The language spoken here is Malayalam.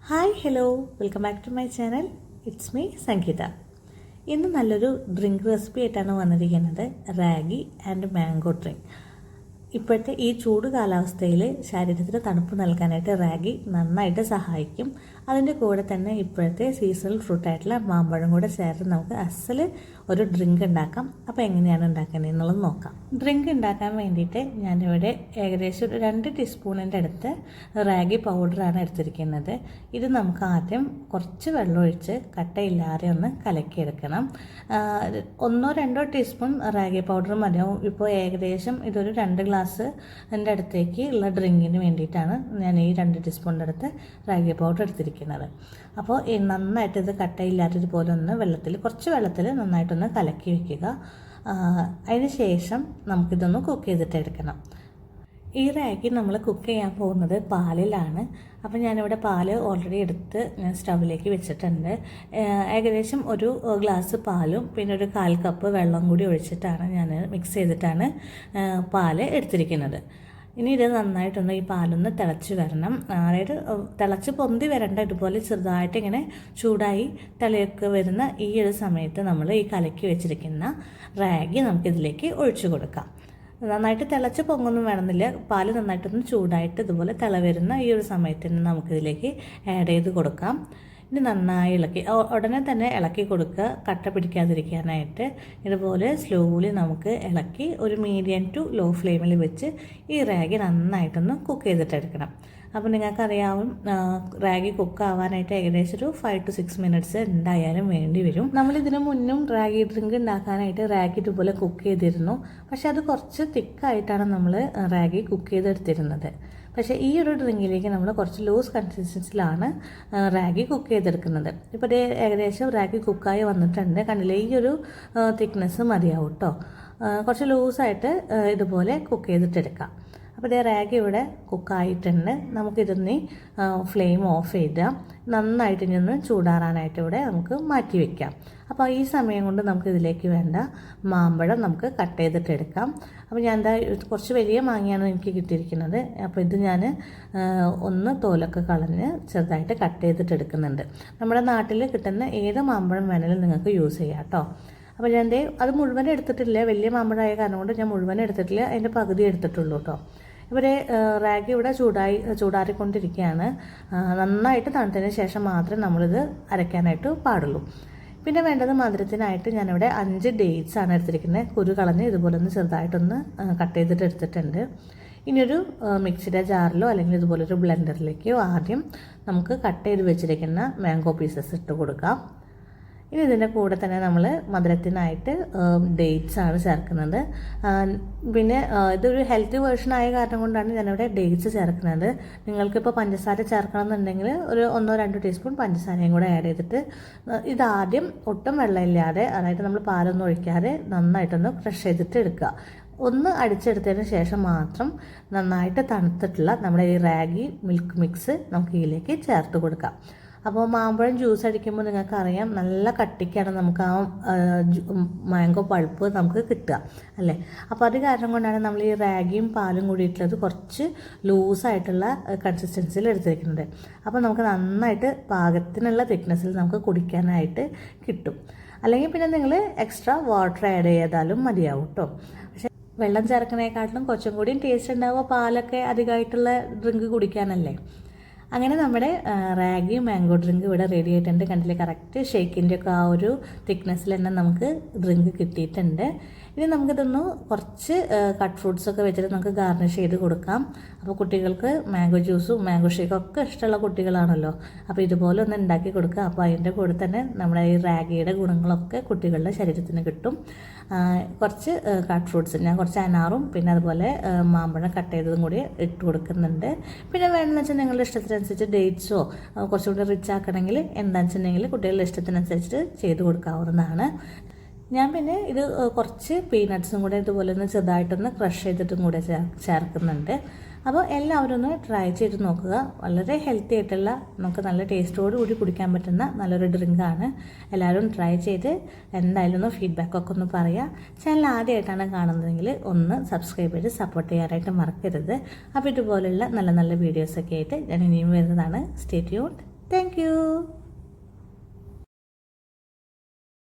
Hi hello welcome back to my channel. It's me Sangeetha. ഇന്ന് നല്ലൊരു ഡ്രിങ്ക് റെസിപ്പി ആയിട്ടാണ് വന്നിരിക്കുന്നത്. Ragi and mango drink. ഇപ്പോഴത്തെ ഈ ചൂട് കാലാവസ്ഥയിൽ ശരീരത്തിന് തണുപ്പ് നൽകാനായിട്ട് റാഗി നന്നായിട്ട് സഹായിക്കും. അതിൻ്റെ കൂടെ തന്നെ ഇപ്പോഴത്തെ സീസണൽ ഫ്രൂട്ടായിട്ടുള്ള മാമ്പഴം കൂടെ ചേർത്ത് നമുക്ക് അസൽ ഒരു ഡ്രിങ്ക് ഉണ്ടാക്കാം. അപ്പോൾ എങ്ങനെയാണ് ഉണ്ടാക്കുന്നത് എന്നുള്ളത് നോക്കാം. ഡ്രിങ്ക് ഉണ്ടാക്കാൻ വേണ്ടിയിട്ട് ഞാനിവിടെ ഏകദേശം ഒരു 2 ടീസ്പൂണിൻ്റെ അടുത്ത് റാഗി പൗഡറാണ് എടുത്തിരിക്കുന്നത്. ഇത് നമുക്ക് ആദ്യം കുറച്ച് വെള്ളമൊഴിച്ച് കട്ടയില്ലാതെ ഒന്ന് കലക്കിയെടുക്കണം. 1-2 ടീസ്പൂൺ റാഗി പൗഡർ മതിയാവും. ഇപ്പോൾ ഏകദേശം ഇതൊരു 2 ഗ്ലാസ് എൻ്റെ അടുത്തേക്ക് ഉള്ള ഡ്രിങ്കിന് വേണ്ടിയിട്ടാണ് ഞാൻ ഈ 2 ടീസ്പൂണിൻ്റെ അടുത്ത് റാഗി പൗഡർ എടുത്തിരിക്കുന്നത്. അപ്പോൾ നന്നായിട്ട് ഇത് കട്ടയില്ലാത്തതുപോലെ ഒന്ന് കുറച്ച് വെള്ളത്തിൽ നന്നായിട്ടൊന്ന് കലക്കി വയ്ക്കുക. അതിന് ശേഷം നമുക്കിതൊന്ന് കുക്ക് ചെയ്തിട്ട് എടുക്കണം. ഈ റാഗി നമ്മൾ കുക്ക് ചെയ്യാൻ പോകുന്നത് പാലിലാണ്. അപ്പോൾ ഞാനിവിടെ പാൽ ഓൾറെഡി എടുത്ത് ഞാൻ സ്റ്റൗവിലേക്ക് വെച്ചിട്ടുണ്ട്. ഏകദേശം ഒരു ഗ്ലാസ് പാലും പിന്നെ ഒരു 1/4 കപ്പ് വെള്ളം കൂടി ഒഴിച്ചിട്ടാണ് ഞാൻ മിക്സ് ചെയ്തിട്ടാണ് പാൽ എടുത്തിരിക്കുന്നത്. ഇനി ഇത് നന്നായിട്ടൊന്ന് ഈ പാലൊന്ന് തിളച്ച് വരണം. അതായത് തിളച്ച് പൊന്തി വരേണ്ട, ഇതുപോലെ ചെറുതായിട്ട് ഇങ്ങനെ ചൂടായി തിളയൊക്കെ വരുന്ന ഈ ഒരു സമയത്ത് നമ്മൾ ഈ കലക്കി വെച്ചിരിക്കുന്ന റാഗി നമുക്കിതിലേക്ക് ഒഴിച്ചു കൊടുക്കാം. നന്നായിട്ട് തിളച്ച് പൊങ്ങൊന്നും വേണമെന്നില്ല. പാല് നന്നായിട്ടൊന്ന് ചൂടായിട്ട് ഇതുപോലെ തിള വരുന്ന ഈ ഒരു സമയത്ത് തന്നെ നമുക്കിതിലേക്ക് ആഡ് ചെയ്ത് കൊടുക്കാം. ഇനി നന്നായി ഇളക്കി, ഉടനെ തന്നെ ഇളക്കി കൊടുക്കുക, കട്ട പിടിക്കാതിരിക്കാനായിട്ട്. ഇതുപോലെ സ്ലോലി നമുക്ക് ഇളക്കി ഒരു മീഡിയം ടു ലോ ഫ്ലെയിമിൽ വെച്ച് ഈ റാഗി നന്നായിട്ടൊന്ന് കുക്ക് ചെയ്തിട്ടെടുക്കണം. അപ്പോൾ നിങ്ങൾക്കറിയാവും, റാഗി കുക്ക് ആവാനായിട്ട് ഏകദേശം ഒരു 5 to 6 മിനിറ്റ്സ് എന്തായാലും വേണ്ടി വരും. നമ്മളിതിനു മുന്നും റാഗി ഡ്രിങ്ക് ഉണ്ടാക്കാനായിട്ട് റാഗി ഇതുപോലെ കുക്ക് ചെയ്തിരുന്നു. പക്ഷെ അത് കുറച്ച് തിക്കായിട്ടാണ് നമ്മൾ റാഗി കുക്ക് ചെയ്തെടുത്തിരുന്നത്. പക്ഷേ ഈ ഒരു ഡ്രിങ്കിലേക്ക് നമ്മൾ കുറച്ച് ലൂസ് കൺസിസ്റ്റൻസിലാണ് റാഗി കുക്ക് ചെയ്തെടുക്കുന്നത്. ഇപ്പോൾ ഇത് ഏകദേശം റാഗി കുക്കായി വന്നിട്ടുണ്ട്. കണ്ടില്ലേ, ഈ ഒരു തിക്നെസ് മതിയാവും കേട്ടോ. കുറച്ച് ലൂസായിട്ട് ഇതുപോലെ കുക്ക് ചെയ്തിട്ടെടുക്കാം. അപ്പോൾ ഇതേ റാഗി ഇവിടെ കുക്കായിട്ടുണ്ട്. നമുക്കിതൊന്ന് ഫ്ലെയിം ഓഫ് ചെയ്താൽ നന്നായിട്ട് ഇനി ഒന്ന് ചൂടാറാനായിട്ട് ഇവിടെ നമുക്ക് മാറ്റി വയ്ക്കാം. അപ്പോൾ ഈ സമയം കൊണ്ട് നമുക്ക് ഇതിലേക്ക് വേണ്ട മാമ്പഴം നമുക്ക് കട്ട് ചെയ്തിട്ടെടുക്കാം. അപ്പോൾ ഞാൻ കുറച്ച് വലിയ മാങ്ങയാണ് എനിക്ക് കിട്ടിയിരിക്കുന്നത്. അപ്പോൾ ഇത് ഞാൻ ഒന്ന് തോലൊക്കെ കളഞ്ഞ് ചെറുതായിട്ട് കട്ട് ചെയ്തിട്ടെടുക്കുന്നുണ്ട്. നമ്മുടെ നാട്ടിൽ കിട്ടുന്ന ഏത് മാമ്പഴം വേണമെങ്കിലും നിങ്ങൾക്ക് യൂസ് ചെയ്യാം കേട്ടോ. അപ്പോൾ ഞാൻ അത് മുഴുവൻ എടുത്തിട്ടില്ല. വലിയ മാമ്പഴമായ കാരണം കൊണ്ട് ഞാൻ മുഴുവൻ എടുത്തിട്ടില്ല, അതിൻ്റെ പകുതി എടുത്തിട്ടുള്ളൂ കേട്ടോ. ഇവിടെ റാഗി ഇവിടെ ചൂടാറിക്കൊണ്ടിരിക്കുകയാണ്. നന്നായിട്ട് തണുത്തതിന് ശേഷം മാത്രമേ നമ്മളിത് അരയ്ക്കാനായിട്ട് പാടുള്ളൂ. പിന്നെ വേണ്ടത് മധുരത്തിനായിട്ട് ഞാനിവിടെ 5 ഡേറ്റ്സ് ആണ് എടുത്തിരിക്കുന്നത്. കുരു കളഞ്ഞ് ഇതുപോലെ ഒന്ന് ചെറുതായിട്ടൊന്ന് കട്ട് ചെയ്തിട്ട് എടുത്തിട്ടുണ്ട്. ഇനിയൊരു മിക്സിയുടെ ജാറിലോ അല്ലെങ്കിൽ ഇതുപോലൊരു ബ്ലെൻഡറിലേക്കോ ആദ്യം നമുക്ക് കട്ട് ചെയ്ത് വെച്ചിരിക്കുന്ന മാംഗോ പീസസ് ഇട്ട് കൊടുക്കാം. ഇനി ഇതിൻ്റെ കൂടെ തന്നെ നമ്മൾ മധുരത്തിനായിട്ട് ഡേറ്റ്സ് ആണ് ചേർക്കുന്നത്. പിന്നെ ഇതൊരു ഹെൽത്തി വേർഷൻ ആയ കാരണം കൊണ്ടാണ് ഞാനിവിടെ ഡേറ്റ്സ് ചേർക്കുന്നത്. നിങ്ങൾക്കിപ്പോൾ പഞ്ചസാര ചേർക്കണമെന്നുണ്ടെങ്കിൽ ഒരു 1-2 ടീസ്പൂൺ പഞ്ചസാരയും കൂടെ ആഡ് ചെയ്തിട്ട് ഇതാദ്യം ഒട്ടും വെള്ളമില്ലാതെ, അതായത് നമ്മൾ പാലൊന്നും ഒഴിക്കാതെ നന്നായിട്ടൊന്ന് ക്രഷ് ചെയ്തിട്ട് എടുക്കുക. ഒന്ന് അടിച്ചെടുത്തതിന് ശേഷം മാത്രം നന്നായിട്ട് തണുത്തിട്ടുള്ള നമ്മുടെ ഈ റാഗി മിൽക്ക് മിക്സ് നമുക്ക് ഇതിലേക്ക് ചേർത്ത് കൊടുക്കാം. അപ്പോൾ മാമ്പഴം ജ്യൂസ് അടിക്കുമ്പോൾ നിങ്ങൾക്കറിയാം, നല്ല കട്ടിക്കാണ് നമുക്ക് ആ മാംഗോ പൾപ്പ് നമുക്ക് കിട്ടുക അല്ലേ. അപ്പോൾ അത് കാരണം കൊണ്ടാണ് നമ്മൾ ഈ റാഗിയും പാലും കൂടിയിട്ടുള്ളത് കുറച്ച് ലൂസായിട്ടുള്ള കൺസിസ്റ്റൻസിയിൽ എടുത്തിരിക്കുന്നത്. അപ്പോൾ നമുക്ക് നന്നായിട്ട് പാകത്തിനുള്ള തിക്നെസ്സിൽ നമുക്ക് കുടിക്കാനായിട്ട് കിട്ടും. അല്ലെങ്കിൽ പിന്നെ നിങ്ങൾ എക്സ്ട്രാ വാട്ടർ ആഡ് ചെയ്താലും മതിയാവും കേട്ടോ. പക്ഷേ വെള്ളം ചേർക്കുന്നതിനെക്കാട്ടിലും കുറച്ചും കൂടിയും ടേസ്റ്റ് ഉണ്ടാവുക പാലൊക്കെ അധികമായിട്ടുള്ള ഡ്രിങ്ക് കുടിക്കാനല്ലേ. അങ്ങനെ നമ്മുടെ റാഗി മാംഗോ ഡ്രിങ്ക് ഇവിടെ റെഡി ആയിട്ടുണ്ട്. കണ്ടില്ലേ, കറക്റ്റ് ഷേക്കിൻ്റെ ഒക്കെ ആ ഒരു തിക്നെസ്സിൽ തന്നെ നമുക്ക് ഡ്രിങ്ക് കിട്ടിയിട്ടുണ്ട്. ഇനി നമുക്കിതൊന്ന് കുറച്ച് കട്ട് ഫ്രൂട്ട്സൊക്കെ വെച്ചിട്ട് നമുക്ക് ഗാർണിഷ് ചെയ്ത് കൊടുക്കാം. അപ്പോൾ കുട്ടികൾക്ക് മാംഗോ ജ്യൂസും മാംഗോ ഷേക്കും ഒക്കെ ഇഷ്ടമുള്ള കുട്ടികളാണല്ലോ. അപ്പോൾ ഇതുപോലെ ഒന്ന് ഉണ്ടാക്കി കൊടുക്കുക. അപ്പോൾ അതിൻ്റെ കൂടെ തന്നെ നമ്മുടെ ഈ റാഗിയുടെ ഗുണങ്ങളൊക്കെ കുട്ടികളുടെ ശരീരത്തിന് കിട്ടും. കുറച്ച് കട്ട് ഫ്രൂട്ട്സ്, ഞാൻ കുറച്ച് അനാറും പിന്നെ അതുപോലെ മാമ്പഴം കട്ട് ചെയ്തതും കൂടി ഇട്ട് കൊടുക്കുന്നുണ്ട്. പിന്നെ വേണമെന്ന് വെച്ചാൽ നിങ്ങളുടെ ഇഷ്ടത്തിനനുസരിച്ച് ഡേറ്റ്സോ കുറച്ചുകൂടി റിച്ച് ആക്കണമെങ്കിൽ എന്താണെന്ന് വെച്ചിട്ടുണ്ടെങ്കിൽ കുട്ടികളുടെ ഇഷ്ടത്തിനനുസരിച്ച് ചെയ്ത് കൊടുക്കാവുന്നതാണ്. ഞാൻ പിന്നെ ഇത് കുറച്ച് പീനട്ട്സും കൂടെ ഇതുപോലെ ഒന്ന് ചെറുതായിട്ടൊന്ന് ക്രഷ് ചെയ്തിട്ടും കൂടെ ചേർക്കുന്നുണ്ട്. അപ്പോൾ എല്ലാവരും ഒന്ന് ട്രൈ ചെയ്ത് നോക്കുക. വളരെ ഹെൽത്തി ആയിട്ടുള്ള, നമുക്ക് നല്ല ടേസ്റ്റോട് കൂടി കുടിക്കാൻ പറ്റുന്ന നല്ലൊരു ഡ്രിങ്കാണ്. എല്ലാവരും ട്രൈ ചെയ്ത് എന്തായാലും ഒന്ന് ഫീഡ്ബാക്കൊക്കെ ഒന്ന് പറയുക. ചാനൽ ആദ്യമായിട്ടാണ് കാണുന്നതെങ്കിൽ ഒന്ന് സബ്സ്ക്രൈബ് ചെയ്ത് സപ്പോർട്ട് ചെയ്യാനായിട്ട് മറക്കരുത്. അപ്പോൾ ഇതുപോലുള്ള നല്ല നല്ല വീഡിയോസൊക്കെ ആയിട്ട് ഞാൻ ഇനിയും വരുന്നതാണ്. Stay tuned. Thank you.